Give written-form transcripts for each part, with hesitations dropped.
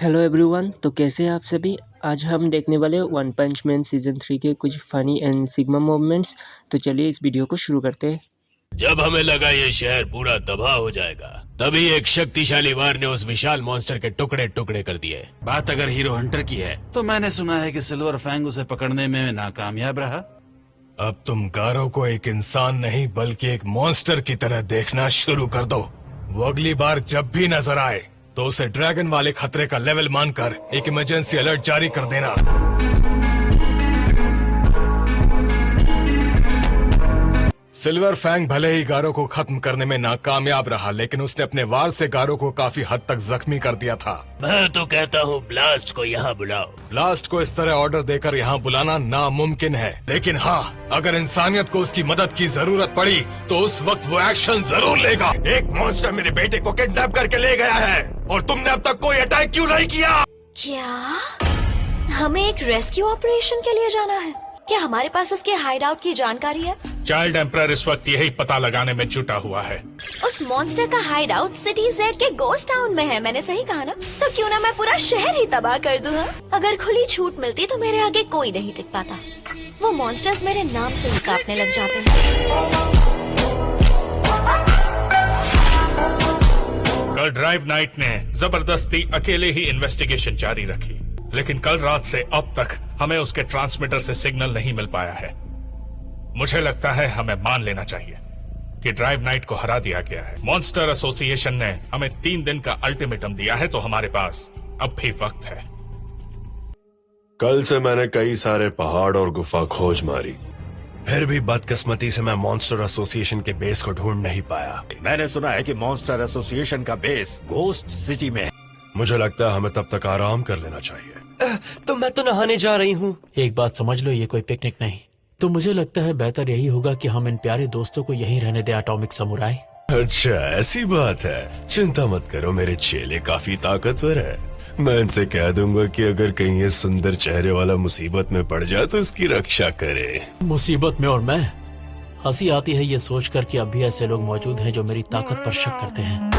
Hello everyone, तो कैसे हैं आप सभी। आज हम देखने वाले वन पंच मैन सीज़न 3 के कुछ फ़नी एंड सिग्मा मोमेंट्स। तो चलिए इस वीडियो को शुरू करते हैं। जब हमें लगा ये शहर पूरा तबाह हो जाएगा, तभी एक शक्तिशाली वार ने उस विशाल मॉन्स्टर के टुकड़े टुकड़े कर दिए। बात अगर हीरो हंटर की है तो मैंने सुना है कि सिल्वर फैंग उसे पकड़ने में नाकामयाब रहा। अब तुम गारो को एक इंसान नहीं बल्कि एक मॉन्स्टर की तरह देखना शुरू कर दो। वो अगली बार जब भी नजर आए तो उसे ड्रैगन वाले खतरे का लेवल मानकर एक इमरजेंसी अलर्ट जारी कर देना। सिल्वर फैंग भले ही गारो को खत्म करने में नाकामयाब रहा, लेकिन उसने अपने वार से गारो को काफी हद तक जख्मी कर दिया था। मैं तो कहता हूँ ब्लास्ट को यहाँ बुलाओ। ब्लास्ट को इस तरह ऑर्डर देकर यहाँ बुलाना नामुमकिन है, लेकिन हाँ, अगर इंसानियत को उसकी मदद की जरूरत पड़ी तो उस वक्त वो एक्शन जरूर लेगा। एक मॉन्स्टर मेरे बेटे को किडनैप करके ले गया है और तुमने अब तक कोई अटैक क्यों नहीं किया? क्या हमें एक रेस्क्यू ऑपरेशन के लिए जाना है? क्या हमारे पास उसके हाइड आउट की जानकारी है? चाइल्ड एम्परर इस वक्त यही पता लगाने में जुटा हुआ है। उस मॉन्स्टर का हाइड आउट सिटी जेड के गोस्ट टाउन में है। मैंने सही कहा ना? तो क्यों ना मैं पूरा शहर ही तबाह कर दूं? हाँ? अगर खुली छूट मिलती तो मेरे आगे कोई नहीं टिक पाता। वो मॉन्स्टर्स मेरे नाम से ही कांपने लग जाते हैं। कल ड्राइव नाइट ने जबरदस्ती अकेले ही इन्वेस्टिगेशन जारी रखी, लेकिन कल रात से अब तक हमें उसके ट्रांसमीटर से सिग्नल नहीं मिल पाया है। मुझे लगता है हमें मान लेना चाहिए कि ड्राइव नाइट को हरा दिया गया है। मॉन्स्टर एसोसिएशन ने हमें 3 दिन का अल्टीमेटम दिया है, तो हमारे पास अब भी वक्त है। कल से मैंने कई सारे पहाड़ और गुफा खोज मारी, फिर भी बदकिस्मती से मैं मॉन्स्टर एसोसिएशन के बेस को ढूंढ नहीं पाया। मैंने सुना है कि मॉन्स्टर एसोसिएशन का बेस घोस्ट सिटी में है। मुझे लगता है हमें तब तक आराम कर लेना चाहिए। तो मैं तो नहाने जा रही हूँ। एक बात समझ लो, ये कोई पिकनिक नहीं। तो मुझे लगता है बेहतर यही होगा कि हम इन प्यारे दोस्तों को यहीं रहने दें, एटॉमिक समुराई। अच्छा, ऐसी बात है। चिंता मत करो, मेरे चेले काफी ताकतवर है। मैं इनसे कह दूंगा कि अगर कहीं ये सुंदर चेहरे वाला मुसीबत में पड़ जाए तो इसकी रक्षा करे। मुसीबत में और मैं? हंसी आती है ये सोचकर कि अब भी ऐसे लोग मौजूद हैं जो मेरी ताकत पर शक करते हैं।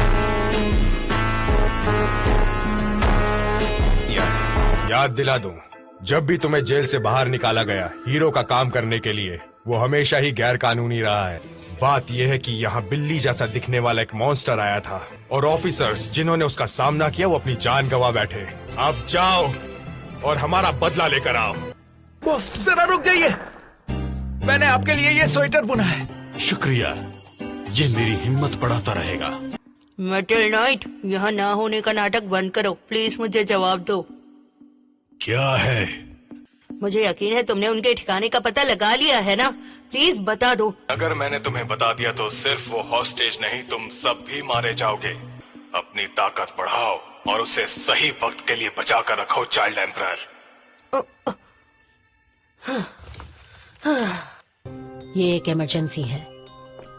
याद दिला दूं, जब भी तुम्हें जेल से बाहर निकाला गया हीरो का काम करने के लिए, वो हमेशा ही गैर कानूनी रहा है। बात यह है कि यहाँ बिल्ली जैसा दिखने वाला एक मॉन्स्टर आया था और ऑफिसर्स जिन्होंने उसका सामना किया वो अपनी जान गंवा बैठे। अब जाओ और हमारा बदला लेकर आओ। बॉस जरा रुक जाइए, मैंने आपके लिए ये स्वेटर बुना है। शुक्रिया, ये मेरी हिम्मत बढ़ाता रहेगा। मेटल नाइट, यहाँ ना होने का नाटक बंद करो प्लीज, मुझे जवाब दो। क्या है? मुझे यकीन है तुमने उनके ठिकाने का पता लगा लिया है ना? प्लीज बता दो। अगर मैंने तुम्हें बता दिया तो सिर्फ वो हॉस्टेज नहीं, तुम सब भी मारे जाओगे। अपनी ताकत बढ़ाओ और उसे सही वक्त के लिए बचा कर रखो, चाइल्ड एम्परर। ये एक इमरजेंसी है।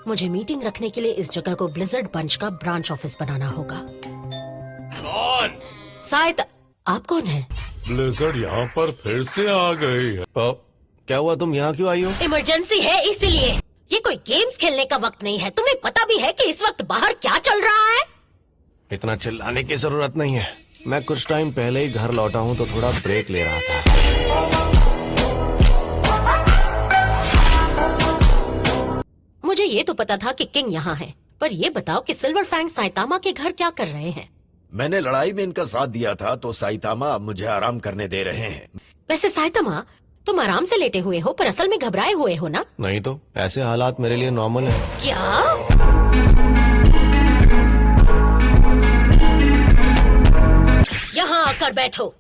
मुझे मीटिंग रखने के लिए इस जगह को ब्लिजर्ड बंच का ब्रांच ऑफिस बनाना होगा। कौन? शायद आप कौन है? ब्लिजर्ड यहाँ पर फिर से आ गई है। क्या हुआ, तुम यहाँ क्यों आई हो? इमरजेंसी है इसलिए। ये कोई गेम्स खेलने का वक्त नहीं है। तुम्हें पता भी है कि इस वक्त बाहर क्या चल रहा है? इतना चिल्लाने की जरूरत नहीं है। मैं कुछ टाइम पहले ही घर लौटा हूँ तो थोड़ा ब्रेक ले रहा था। मुझे ये तो पता था कि किंग यहाँ है, पर ये बताओ कि सिल्वर फैंग साइतामा के घर क्या कर रहे हैं? मैंने लड़ाई में इनका साथ दिया था, तो साइतामा अब मुझे आराम करने दे रहे हैं। वैसे साइतामा, तुम आराम से लेटे हुए हो पर असल में घबराए हुए हो ना? नहीं तो ऐसे हालात मेरे लिए नॉर्मल है। क्या? यहाँ आकर बैठो।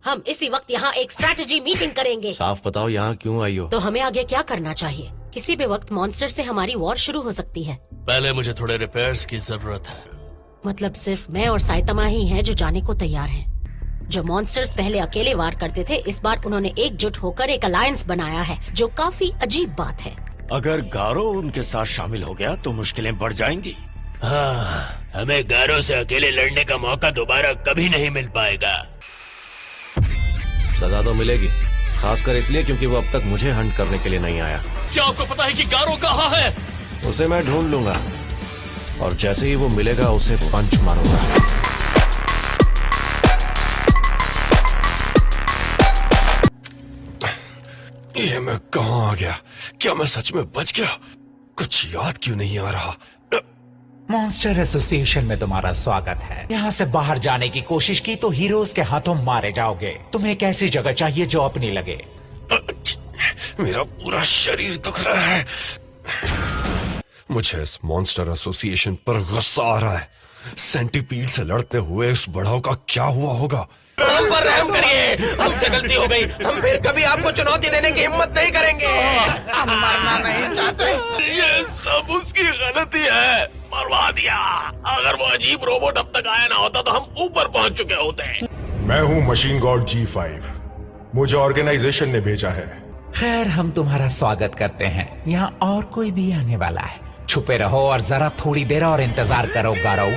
हम इसी वक्त यहाँ एक स्ट्रैटेजी मीटिंग करेंगे। साफ बताओ यहाँ क्यों आई हो? तो हमें आगे क्या करना चाहिए? किसी भी वक्त मॉन्स्टर से हमारी वॉर शुरू हो सकती है। पहले मुझे थोड़े रिपेयर्स की जरूरत है। मतलब सिर्फ मैं और साइतामा ही हैं जो जाने को तैयार हैं। जो मॉन्स्टर्स पहले अकेले वार करते थे, इस बार उन्होंने एकजुट होकर एक अलायंस बनाया है, जो काफी अजीब बात है। अगर गारो उनके साथ शामिल हो गया तो मुश्किलें बढ़ जाएंगी। हाँ, हमें गारो से अकेले लड़ने का मौका दोबारा कभी नहीं मिल पाएगा। सजा तो मिलेगी, खासकर इसलिए क्योंकि वो अब तक मुझे हंट करने के लिए नहीं आया। क्या आपको पता है कि गारो कहाँ है? उसे मैं ढूंढ लूंगा और जैसे ही वो मिलेगा उसे पंच मारूंगा। ये मैं कहाँ आ गया? क्या मैं सच में बच गया? कुछ याद क्यों नहीं आ रहा? मॉन्स्टर एसोसिएशन में तुम्हारा स्वागत है। यहाँ से बाहर जाने की कोशिश की तो हीरोज के हाथों मारे जाओगे। तुम्हें एक ऐसी जगह चाहिए जो अपनी लगे। मेरा पूरा शरीर दुख रहा है। मुझे इस मॉन्स्टर एसोसिएशन पर गुस्सा आ रहा है। सेंटीपीड से लड़ते हुए इस बढ़ाव का क्या हुआ होगा? हम पर रहम करिए, हमसे गलती हो गई। हम फिर कभी आपको चुनौती देने की हिम्मत नहीं करेंगे। हम मरना नहीं चाहते। ये सब उसकी गलती है, मरवा दिया। अगर वो अजीब रोबोट अब तक आया ना होता तो हम ऊपर पहुंच चुके होते। मैं हूँ मशीन गॉड G5। मुझे ऑर्गेनाइजेशन ने भेजा है। खैर, हम तुम्हारा स्वागत करते हैं। यहाँ और कोई भी आने वाला है। छुपे रहो और जरा थोड़ी देर और इंतजार करो गारो।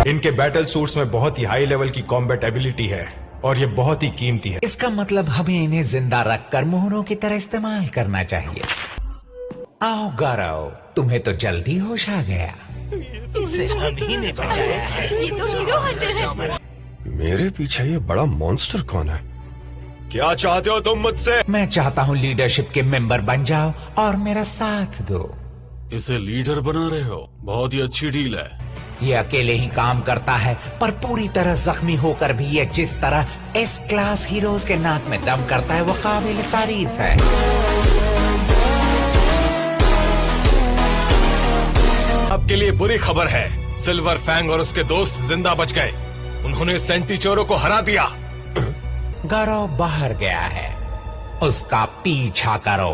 इनके बैटल सूट्स में बहुत ही हाई लेवल की कॉम्बैट एबिलिटी है और ये बहुत ही कीमती है। इसका मतलब हमें इन्हें जिंदा रखकर मोहरों की तरह इस्तेमाल करना चाहिए। आओ गारो, तुम्हें तो जल्दी होश आ गया। इसे हम ही ने बचाया है। ये तो हीरो हंटर है। मेरे पीछे ये बड़ा मॉन्स्टर कौन है? क्या चाहते हो तुम मुझसे? मैं चाहता हूँ लीडरशिप के मेंबर बन जाओ और मेरा साथ दो। इसे लीडर बना रहे हो? बहुत ही अच्छी डील है। ये अकेले ही काम करता है, पर पूरी तरह जख्मी होकर भी ये जिस तरह एस क्लास हीरोज के नाक में दम करता है वो काबिल तारीफ है। आपके लिए बुरी खबर है, सिल्वर फैंग और उसके दोस्त जिंदा बच गए। उन्होंने सेंटीचोरो को हरा दिया। गारो बाहर गया है, उसका पीछा करो।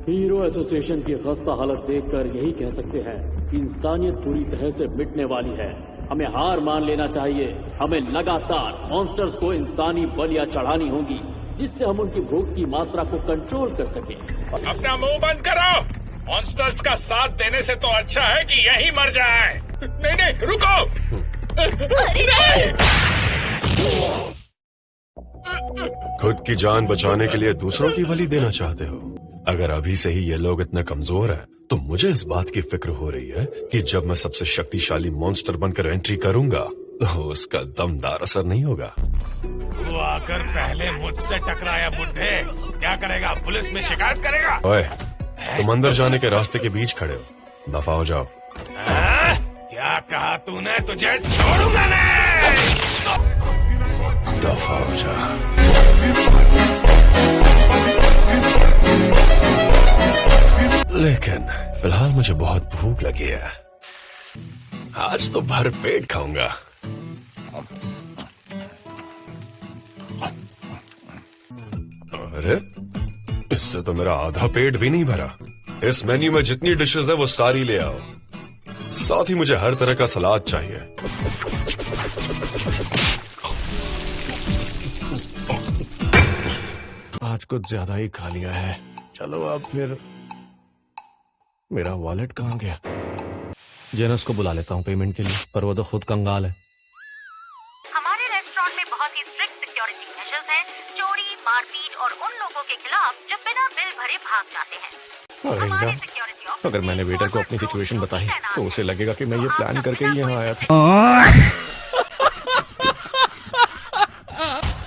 हीरो एसोसिएशन की खस्ता हालत देखकर यही कह सकते हैं कि इंसानियत पूरी तरह से मिटने वाली है। हमें हार मान लेना चाहिए। हमें लगातार मॉन्स्टर्स को इंसानी बलियां चढ़ानी होगी, जिससे हम उनकी भूख की मात्रा को कंट्रोल कर सकें। अपना मुंह बंद करो। मॉन्स्टर्स का साथ देने से तो अच्छा है कि यहीं मर जाए। नहीं नहीं, रुको। खुद की जान बचाने के लिए दूसरों की बलि देना चाहते हो? अगर अभी से ही ये लोग इतने कमजोर हैं, तो मुझे इस बात की फिक्र हो रही है कि जब मैं सबसे शक्तिशाली मॉन्स्टर बनकर एंट्री करूंगा तो उसका दमदार असर नहीं होगा। वो आकर पहले मुझसे टकराया बुड्ढे, क्या करेगा? पुलिस में शिकायत करेगा? ओए, तुम अंदर जाने के रास्ते के बीच खड़े हो, दफा हो जाओ। क्या कहा तूने? तुझे छोड़ूंगा नहीं। दफा हो जा। लेकिन फिलहाल मुझे बहुत भूख लगी है। आज तो भर पेट खाऊंगा। अरे, इससे तो मेरा आधा पेट भी नहीं भरा। इस मेन्यू में जितनी डिशेस है वो सारी ले आओ। साथ ही मुझे हर तरह का सलाद चाहिए। आज कुछ ज्यादा ही खा लिया है। चलो अब फिर। मेरा वॉलेट कहाँ गया? जेनस को बुला लेता हूँ पेमेंट के लिए, पर वो तो खुद कंगाल है। हमारे रेस्टोरेंट में बहुत ही स्ट्रिक्ट सिक्योरिटी मेजर्स हैं। चोरी, मारपीट और उन लोगों के खिलाफ जो बिना बिल भरे भाग जाते हैं। अरे हमारे यार, सिक्योरिटी ऑफिसर अगर मैंने वेटर को अपनी सिचुएशन बताई तो उसे लगेगा कि मैं ये प्लान करके ही यहाँ आया था।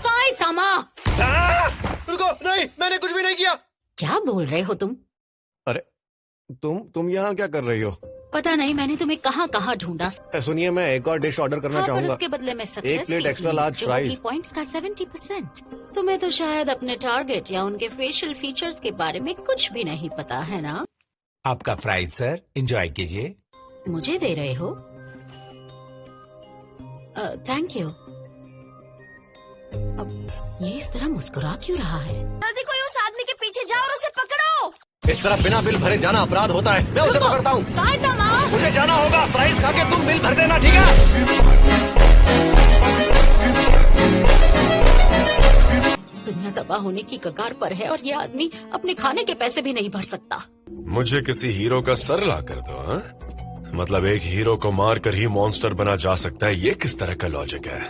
साइतामा, रुको, नहीं, मैंने कुछ भी नहीं किया। क्या बोल रहे हो तुम? अरे तुम यहाँ क्या कर रही हो? पता नहीं, मैंने तुम्हें कहाँ कहाँ ढूंढा। सुनिए, मैं एक और डिश ऑर्डर करना पर चाहूंगा। उसके बदले में एक success plate extra large fries. Points का 70%। तुम्हें तो शायद अपने टारगेट या उनके फेशियल फीचर्स के बारे में कुछ भी नहीं पता है ना? आपका फ्राइज सर, एंजॉय कीजिए। मुझे दे रहे हो? Thank you. अब ये इस तरह मुस्कुरा क्यों रहा है? जल्दी कोई उस आदमी के पीछे जाओ और उसे पकड़ो। इस तरह बिना बिल भरे जाना अपराध होता है। मैं उसे पकड़ता हूँ। मुझे जाना होगा। प्राइस खा के तुम बिल भर देना, ठीक है? दुनिया तबाह होने की कगार पर है और ये आदमी अपने खाने के पैसे भी नहीं भर सकता। मुझे किसी हीरो का सर ला कर दो। हाँ? मतलब एक हीरो को मार कर ही मॉन्स्टर बना जा सकता है, ये किस तरह का लॉजिक है?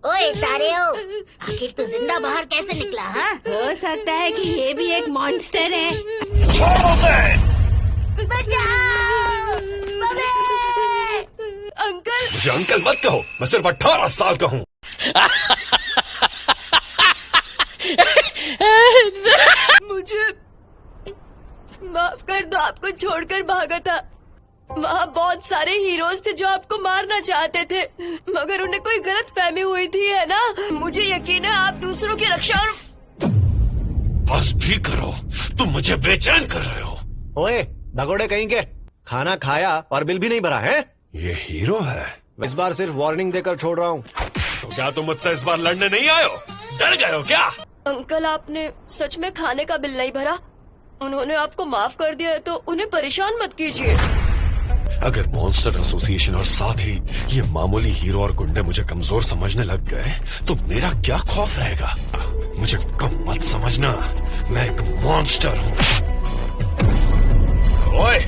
ओए तारेओ, आखिर तू जिंदा बाहर कैसे निकला? हाँ, हो सकता है कि ये भी एक मॉन्स्टर है। बचाओ! मम्मी! अंकल! मुझे अंकल मत कहो, मैं सिर्फ 18 साल का हूँ। मुझे माफ कर दो, आपको छोड़कर भागा था। वहाँ बहुत सारे हीरोज थे जो आपको मारना चाहते थे, मगर उन्हें कोई गलत फहमी हुई थी, है ना? मुझे यकीन है आप दूसरों की रक्षा और... बस भी करो, तुम मुझे बेचैन कर रहे हो। ओए भगोड़े कहीं के, खाना खाया और बिल भी नहीं भरा है? ये हीरो है। इस बार सिर्फ वार्निंग देकर छोड़ रहा हूँ। तो क्या तुम मुझसे इस बार लड़ने नहीं आए हो? डर गए हो क्या? अंकल, आपने सच में खाने का बिल नहीं भरा? उन्होंने आपको माफ कर दिया है तो उन्हें परेशान मत कीजिए। अगर मॉन्स्टर एसोसिएशन और साथ ही ये मामूली हीरो और गुंडे मुझे कमजोर समझने लग गए तो मेरा क्या खौफ रहेगा? मुझे कम मत समझना, मैं एक मॉन्स्टर हूँ। ओए,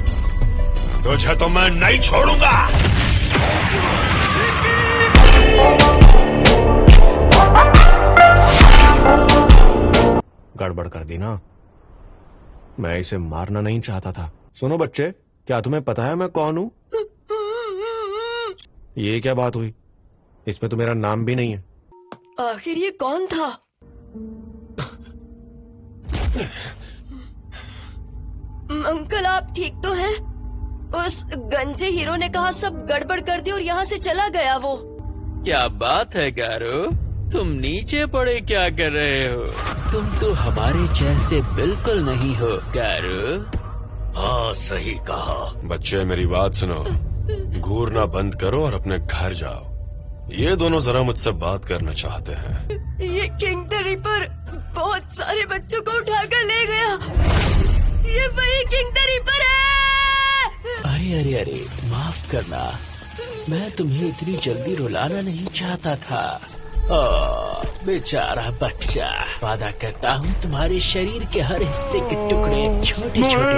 तुझे तो मैं नहीं छोड़ूंगा। गड़बड़ कर दी ना। मैं इसे मारना नहीं चाहता था। सुनो बच्चे, क्या तुम्हें पता है मैं कौन हूँ? ये क्या बात हुई? इसमें तो मेरा नाम भी नहीं है। आखिर ये कौन था? अंकल, आप ठीक तो हैं? उस गंजे हीरो ने कहा सब गड़बड़ कर दी और यहाँ से चला गया वो। क्या बात है गारो, तुम नीचे पड़े क्या कर रहे हो? तुम तो हमारे जैसे बिल्कुल नहीं हो गारो। हाँ, सही कहा। बच्चे मेरी बात सुनो, घूरना बंद करो और अपने घर जाओ। ये दोनों जरा मुझसे बात करना चाहते हैं। ये किंग द रिपर बहुत सारे बच्चों को उठाकर ले गया। ये वही किंग द रिपर है। अरे अरे अरे, माफ करना, मैं तुम्हें इतनी जल्दी रुलाना नहीं चाहता था। बेचारा बच्चा, वादा करता हूँ तुम्हारे शरीर के हर हिस्से के टुकड़े छोटे छोटे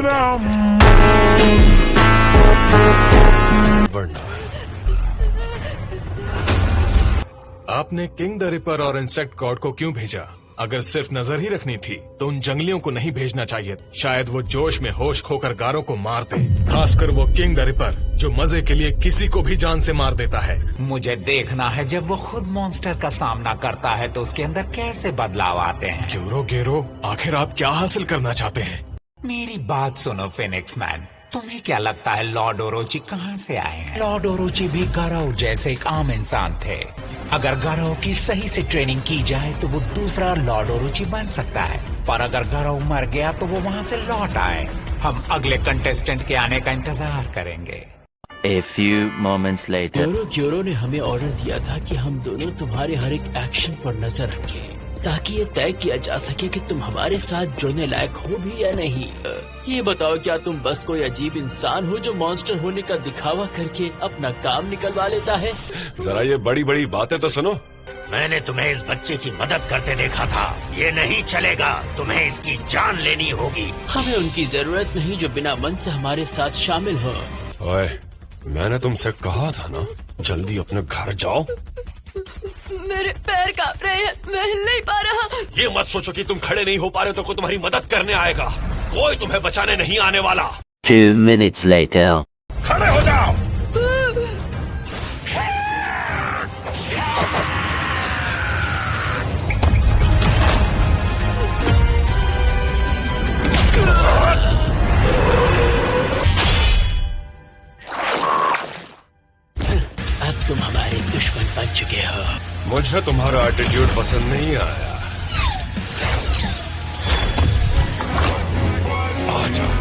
आपने किंग द रिपर और इंसेक्ट गॉड को क्यों भेजा? अगर सिर्फ नजर ही रखनी थी तो उन जंगलियों को नहीं भेजना चाहिए। शायद वो जोश में होश खोकर गारों को मार दे, खासकर वो किंग द रिपर जो मजे के लिए किसी को भी जान से मार देता है। मुझे देखना है जब वो खुद मॉन्स्टर का सामना करता है तो उसके अंदर कैसे बदलाव आते हैं। क्योरो गेरो, आखिर आप क्या हासिल करना चाहते हैं? मेरी बात सुनो फिनिक्स मैन, तुम्हें क्या लगता है लॉर्ड ओरोची कहाँ से आए हैं? लॉर्ड ओरोची भी गारो जैसे एक आम इंसान थे। अगर गारो की सही से ट्रेनिंग की जाए तो वो दूसरा लॉर्ड ओरोची बन सकता है, पर अगर गारो मर गया तो वो वहाँ से लौट आए। हम अगले कंटेस्टेंट के आने का इंतजार करेंगे। A few moments later. क्योरो ने हमें ऑर्डर दिया था कि हम दोनों तुम्हारे हर एक एक्शन पर नजर रखें ताकि ये तय किया जा सके कि तुम हमारे साथ जुड़ने लायक हो भी या नहीं। ये बताओ, क्या तुम बस कोई अजीब इंसान हो जो मॉन्स्टर होने का दिखावा करके अपना काम निकलवा लेता है? जरा ये बड़ी बड़ी बातें तो सुनो। मैंने तुम्हें इस बच्चे की मदद करते देखा था। ये नहीं चलेगा, तुम्हें इसकी जान लेनी होगी। हमें उनकी जरूरत नहीं जो बिना मन से हमारे साथ शामिल हो। ओए, मैंने तुमसे कहा था ना, जल्दी अपने घर जाओ। मेरे पैर कांप रहे हैं, मैं हिल नहीं पा रहा। ये मत सोचो कि तुम खड़े नहीं हो पा रहे तो कोई तुम्हारी मदद करने आएगा। कोई तुम्हें बचाने नहीं आने वाला। 2 minutes later. खड़े हो जाओ। अब तुम हमारे दुश्मन बन चुके हो। मुझे तुम्हारा एटीट्यूड पसंद नहीं आया। आ जाओ।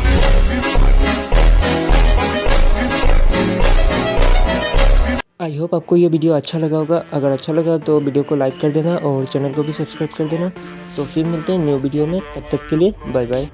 आई होप आपको ये वीडियो अच्छा लगा होगा। अगर अच्छा लगा तो वीडियो को लाइक कर देना और चैनल को भी सब्सक्राइब कर देना। तो फिर मिलते हैं न्यू वीडियो में, तब तक के लिए बाय बाय।